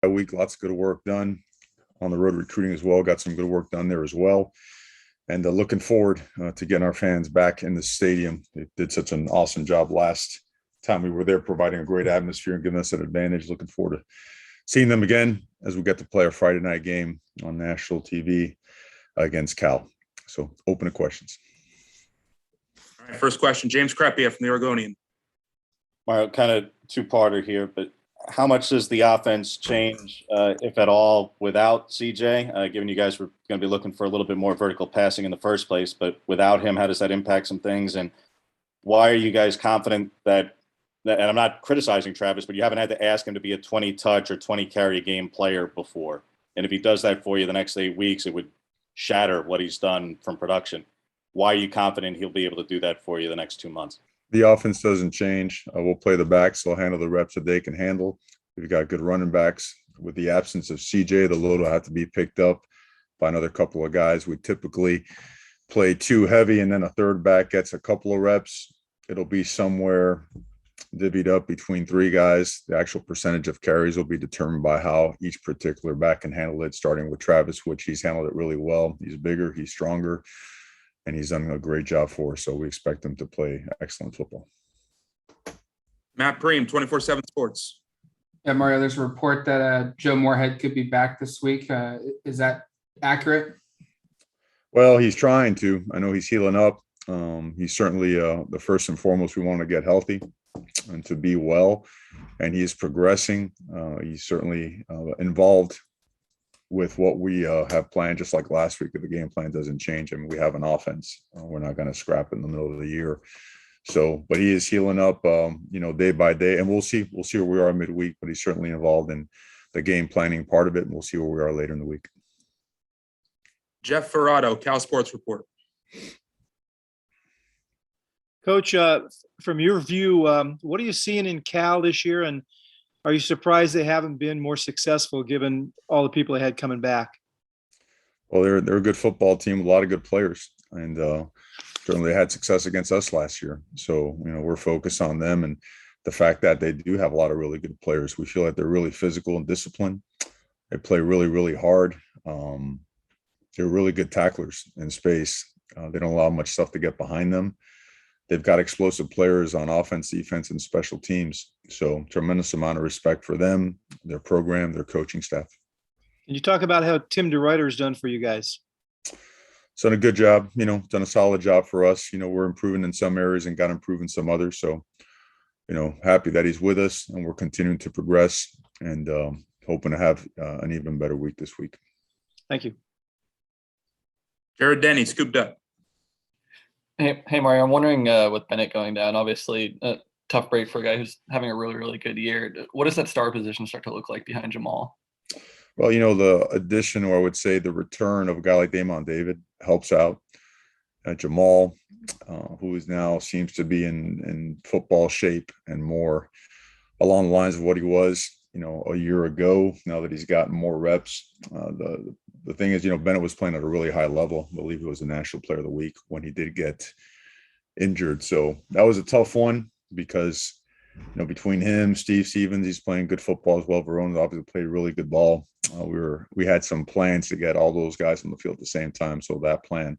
week. Lots of good work done on the road recruiting as well. Got some good work done there as well. And looking forward to getting our fans back in the stadium. They did such an awesome job last time we were there, providing a great atmosphere and giving us an advantage. Looking forward to seeing them again as we get to play a Friday night game on national TV against Cal. So open to questions. All right, first question, James Crepia from the Oregonian. Well, kind of two-parter here, but how much does the offense change, if at all, without CJ? Given you guys were going to be looking for a little bit more vertical passing in the first place, but without him, how does that impact some things? And why are you guys confident that and I'm not criticizing Travis, but you haven't had to ask him to be a 20-touch or 20-carry-a-game player before. And if he does that for you the next 8 weeks, it would shatter what he's done from production. Why are you confident he'll be able to do that for you the next 2 months? The offense doesn't change. We'll play the backs. They'll handle the reps that they can handle. We've got good running backs. With the absence of CJ, the load will have to be picked up by another couple of guys. We typically play two heavy, and then a third back gets a couple of reps. It'll be somewhere divvied up between three guys. The actual percentage of carries will be determined by how each particular back can handle it, starting with Travis, which he's handled it really well. He's bigger, he's stronger, and he's done a great job for us. So we expect him to play excellent football. Matt Preem, 24/7 Sports. Yeah, Mario, there's a report that Joe Moorhead could be back this week. Is that accurate? Well, he's trying to. I know he's healing up. He's certainly the first and foremost, we want to get healthy and to be well, and he is progressing. He's certainly involved with what we have planned, just like last week. If the game plan doesn't change, I mean, we have an offense. We're not going to scrap it in the middle of the year. So, but he is healing up, day by day, and we'll see where we are midweek. But he's certainly involved in the game planning part of it, and we'll see where we are later in the week. Jeff Ferrato, Cal Sports Report. Coach, from your view, what are you seeing in Cal this year, and are you surprised they haven't been more successful given all the people they had coming back? Well, they're a good football team with a lot of good players, and certainly they had success against us last year. So, we're focused on them and the fact that they do have a lot of really good players. We feel like they're really physical and disciplined. They play really, really hard. They're really good tacklers in space. They don't allow much stuff to get behind them. They've got explosive players on offense, defense, and special teams. So tremendous amount of respect for them, their program, their coaching staff. Can you talk about how Tim DeRuyter's done for you guys? He's done a good job, done a solid job for us. We're improving in some areas and got to improve in some others. So, happy that he's with us, and we're continuing to progress and hoping to have an even better week this week. Thank you. Jared Denny, Scooped Up. Hey, Mario, I'm wondering with Bennett going down, obviously a tough break for a guy who's having a really, really good year. What does that star position start to look like behind Jamal? Well, the addition, or I would say the return of a guy like Damon David helps out. Jamal, who is now seems to be in football shape and more along the lines of what he was, a year ago, now that he's gotten more reps. The thing is, Bennett was playing at a really high level. I believe he was the National Player of the Week when he did get injured. So that was a tough one because, between him, Steve Stevens, he's playing good football as well. Verone obviously played really good ball. We had some plans to get all those guys on the field at the same time. So that plan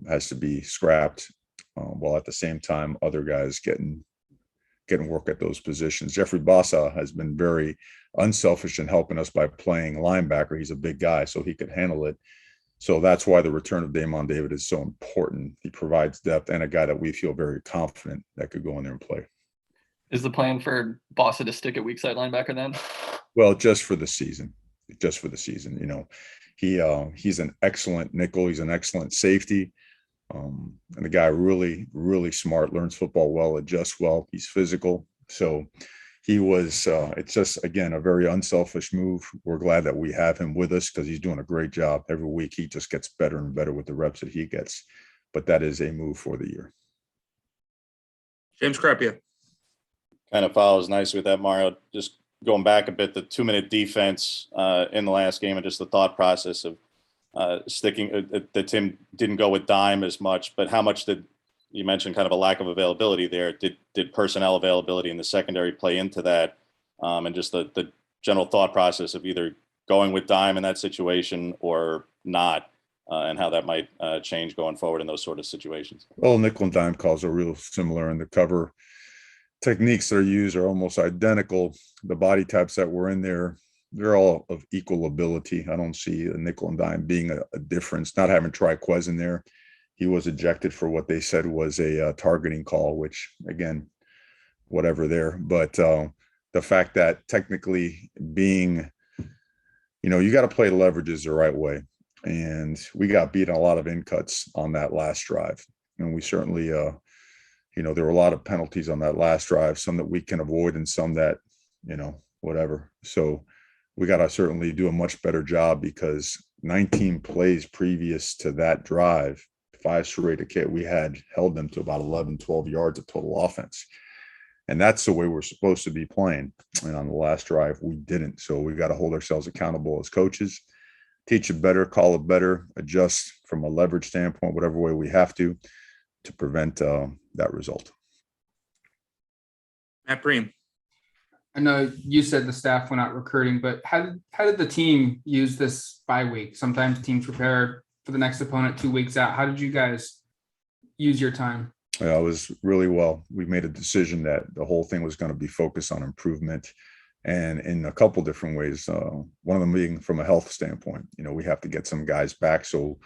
has to be scrapped, while at the same time, other guys getting work at those positions. Jeffrey Bassa has been very unselfish in helping us by playing linebacker. He's a big guy, so he could handle it. So that's why the return of Damon David is so important. He provides depth and a guy that we feel very confident that could go in there and play. Is the plan for Bassa to stick at weak side linebacker then? Well, just for the season. He's an excellent nickel. He's an excellent safety. And the guy really, really smart, learns football well, adjusts well. He's physical. So he was, it's just, again, a very unselfish move. We're glad that we have him with us because he's doing a great job. Every week he just gets better and better with the reps that he gets. But that is a move for the year. James Crepia. Kind of follows nicely with that, Mario. Just going back a bit, the 2-minute defense in the last game and just the thought process of sticking that Tim didn't go with dime as much, but how much did you mentioned kind of a lack of availability there? Did personnel availability in the secondary play into that? And just the general thought process of either going with dime in that situation or not, and how that might change going forward in those sort of situations. Well, nickel and dime calls are real similar, and the cover techniques that are used are almost identical. The body types that were in there, they're all of equal ability. I don't see a nickel and dime being a difference. Not having Triquez in there, he was ejected for what they said was a targeting call, which again, whatever there. But the fact that technically being, you got to play leverages the right way. And we got beat on a lot of in cuts on that last drive. And we certainly, there were a lot of penalties on that last drive, some that we can avoid and some that, whatever. So we got to certainly do a much better job, because 19 plays previous to that drive, 5 straight kit, we had held them to about 11, 12 yards of total offense. And that's the way we're supposed to be playing. And on the last drive, we didn't. So we got to hold ourselves accountable as coaches, teach it better, call it better, adjust from a leverage standpoint, whatever way we have to prevent that result. Matt Preem. I know you said the staff went out recruiting, but how did the team use this bye week? Sometimes teams prepare for the next opponent 2 weeks out. How did you guys use your time? Yeah, it was really well. We made a decision that the whole thing was going to be focused on improvement, and in a couple different ways. One of them being from a health standpoint. We have to get some guys back, so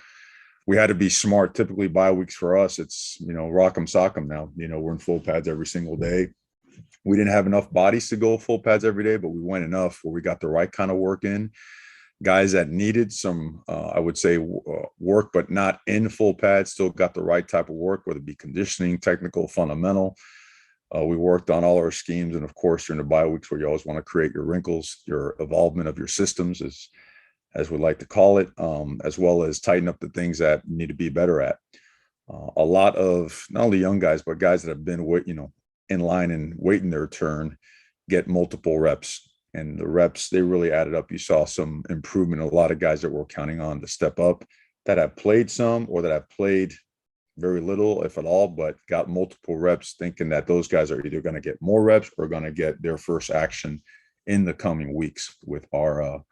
we had to be smart. Typically, bye weeks for us, it's rock 'em, sock 'em now. We're in full pads every single day. We didn't have enough bodies to go full pads every day, but we went enough where we got the right kind of work in. Guys that needed some, I would say, work, but not in full pads, still got the right type of work, whether it be conditioning, technical, fundamental. We worked on all our schemes. And of course, during the bye weeks where you always want to create your wrinkles, your evolvement of your systems, as we like to call it, as well as tighten up the things that you need to be better at. A lot of not only young guys, but guys that have been, in line and waiting their turn, get multiple reps. And the reps, they really added up. You saw some improvement. A lot of guys that we're counting on to step up that have played some or that have played very little, if at all, but got multiple reps, thinking that those guys are either going to get more reps or going to get their first action in the coming weeks with our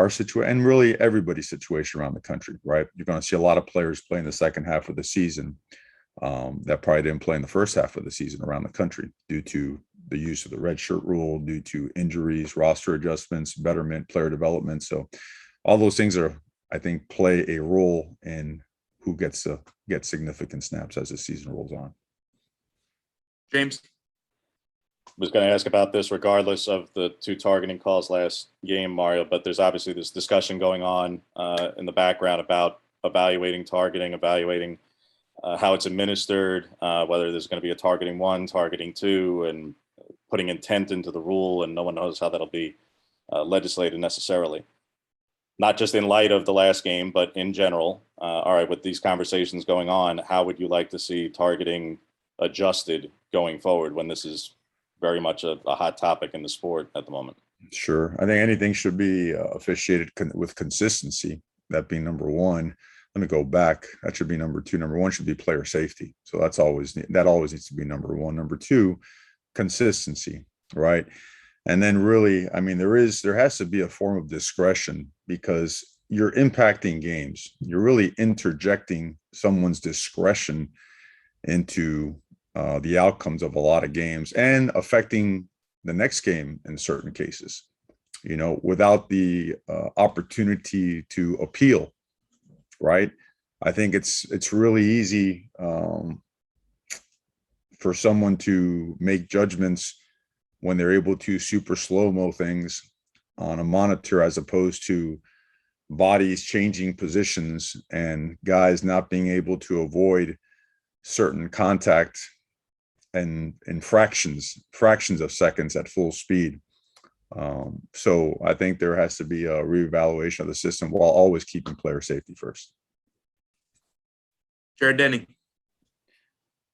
situation, and really everybody's situation around the country, right? You're going to see a lot of players play in the second half of the season that probably didn't play in the first half of the season around the country due to the use of the red shirt rule, due to injuries, roster adjustments, betterment, player development. So all those things I think, play a role in who gets to get significant snaps as the season rolls on. James. Was going to ask about this regardless of the 2 targeting calls last game, Mario, but there's obviously this discussion going on in the background about evaluating targeting, evaluating how it's administered, whether there's going to be a targeting 1, targeting 2, and putting intent into the rule, and no one knows how that'll be legislated necessarily. Not just in light of the last game, but in general. All right, with these conversations going on, how would you like to see targeting adjusted going forward when this is very much a hot topic in the sport at the moment? Sure. I think anything should be officiated with consistency, that being number one. Let me go back. That should be number two. Number one should be player safety. So that always needs to be number one. Number two, consistency, right? And then really, I mean, there has to be a form of discretion, because you're impacting games. You're really interjecting someone's discretion into the outcomes of a lot of games and affecting the next game in certain cases, without the opportunity to appeal, right? I think it's really easy for someone to make judgments when they're able to super slow-mo things on a monitor, as opposed to bodies changing positions and guys not being able to avoid certain contact and in fractions of seconds at full speed. So I think there has to be a reevaluation of the system while always keeping player safety first. Jared Denny.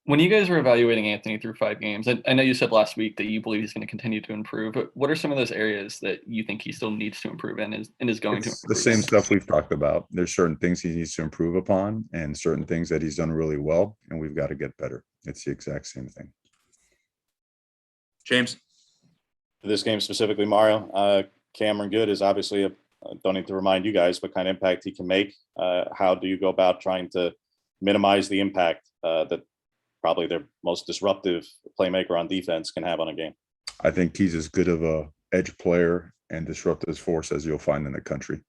When you guys were evaluating Anthony through 5 games, I know you said last week that you believe he's going to continue to improve, but what are some of those areas that you think he still needs to improve in and is going to improve? The same stuff we've talked about. There's certain things he needs to improve upon and certain things that he's done really well, and we've got to get better. It's the exact same thing. James. this game specifically, Mario, Cameron Good is obviously don't need to remind you guys what kind of impact he can make. How do you go about trying to minimize the impact that probably their most disruptive playmaker on defense can have on a game? I think he's as good of a edge player and disruptive force as you'll find in the country.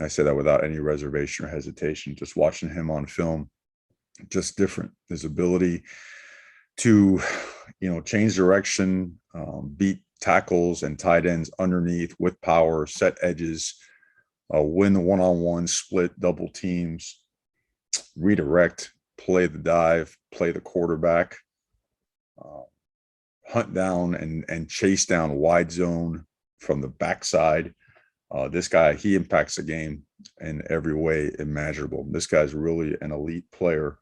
I say that without any reservation or hesitation. Just watching him on film, just different. His ability to, change direction, beat tackles and tight ends underneath with power, set edges, win the one-on-one, split, double teams, redirect, play the dive, play the quarterback, hunt down and chase down wide zone from the backside. This guy, he impacts the game in every way imaginable. This guy's really an elite player,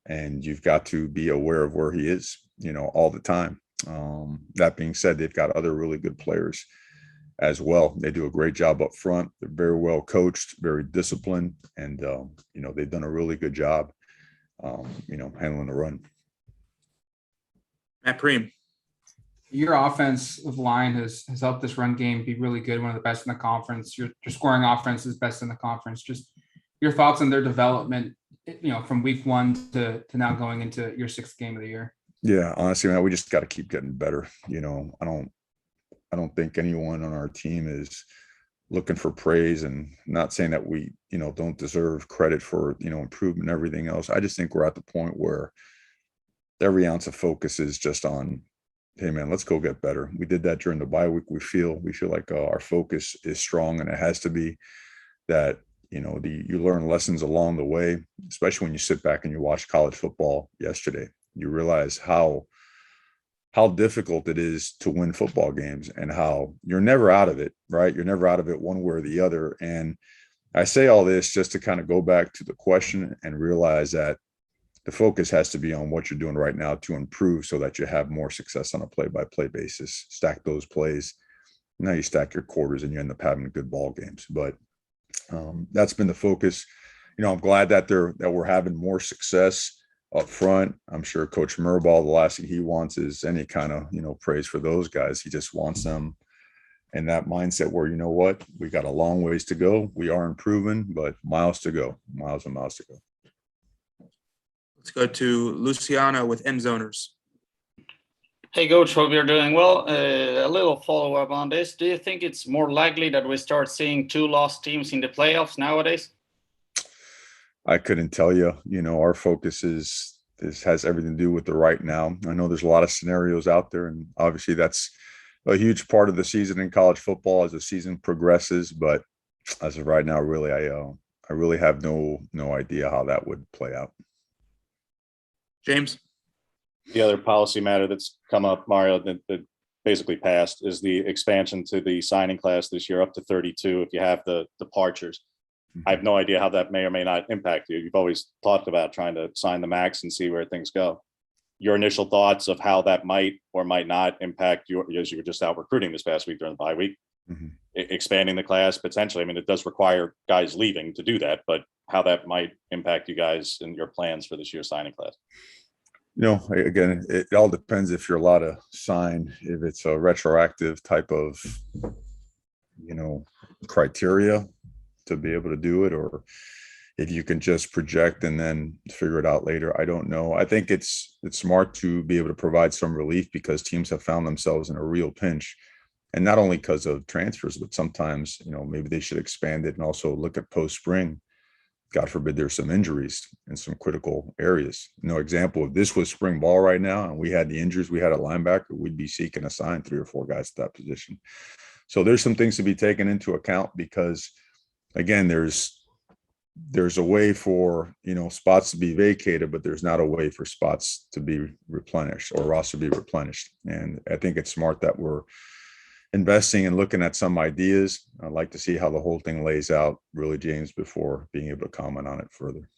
and you've got to be aware of where he is, all the time. That being said, they've got other really good players as well. They do a great job up front. They're very well coached, very disciplined, and they've done a really good job, handling the run. Matt Preem. Your offensive line has helped this run game be really good, one of the best in the conference. Your scoring offense is best in the conference. Just your thoughts on their development, from week 1 to now going into your 6th game of the year. Yeah, honestly, man, we just got to keep getting better. I don't think anyone on our team is looking for praise, and not saying that we, don't deserve credit for, improvement and everything else. I just think we're at the point where every ounce of focus is just on, hey man, let's go get better. We did that during the bye week. We feel like our focus is strong, and it has to be that, you learn lessons along the way, especially when you sit back and you watch college football yesterday. You realize how difficult it is to win football games, and how you're never out of it, right? You're never out of it one way or the other. And I say all this just to kind of go back to the question and realize that the focus has to be on what you're doing right now to improve, so that you have more success on a play-by-play basis. Stack those plays. Now you stack your quarters and you end up having good ball games. But that's been the focus. I'm glad that we're having more success up front. I'm sure Coach Murbaugh, the last thing he wants is any kind of, praise for those guys. He just wants them in that mindset where, we got a long ways to go. We are improving, but miles to go, miles and miles to go. Let's go to Luciano with End Zoners. Hey, Coach, hope you're doing well. A little follow-up on this. Do you think it's more likely that we start seeing 2 lost teams in the playoffs nowadays? I couldn't tell you. Our focus has everything to do with the right now. I know there's a lot of scenarios out there, and obviously that's a huge part of the season in college football as the season progresses. But as of right now, really, I really have no idea how that would play out. James. The other policy matter that's come up, Mario, that basically passed is the expansion to the signing class this year up to 32 if you have the departures. I have no idea how that may or may not impact you. You've always talked about trying to sign the max and see where things go. Your initial thoughts of how that might or might not impact you, as you were just out recruiting this past week during the bye week, expanding the class potentially. I mean, it does require guys leaving to do that, but how that might impact you guys and your plans for this year's signing class. Again, it all depends if you're allowed to sign, if it's a retroactive type of, criteria to be able to do it, or if you can just project and then figure it out later. I don't know. I think it's smart to be able to provide some relief, because teams have found themselves in a real pinch, and not only because of transfers, but sometimes, maybe they should expand it and also look at post-spring. God forbid there's some injuries in some critical areas. Example, if this was spring ball right now and we had the injuries we had at linebacker, we'd be seeking to sign 3 or 4 guys at that position. So there's some things to be taken into account, because again, there's a way for, spots to be vacated, but there's not a way for spots to be replenished or roster to be replenished. And I think it's smart that we're investing and looking at some ideas. I'd like to see how the whole thing lays out, really, James, before being able to comment on it further.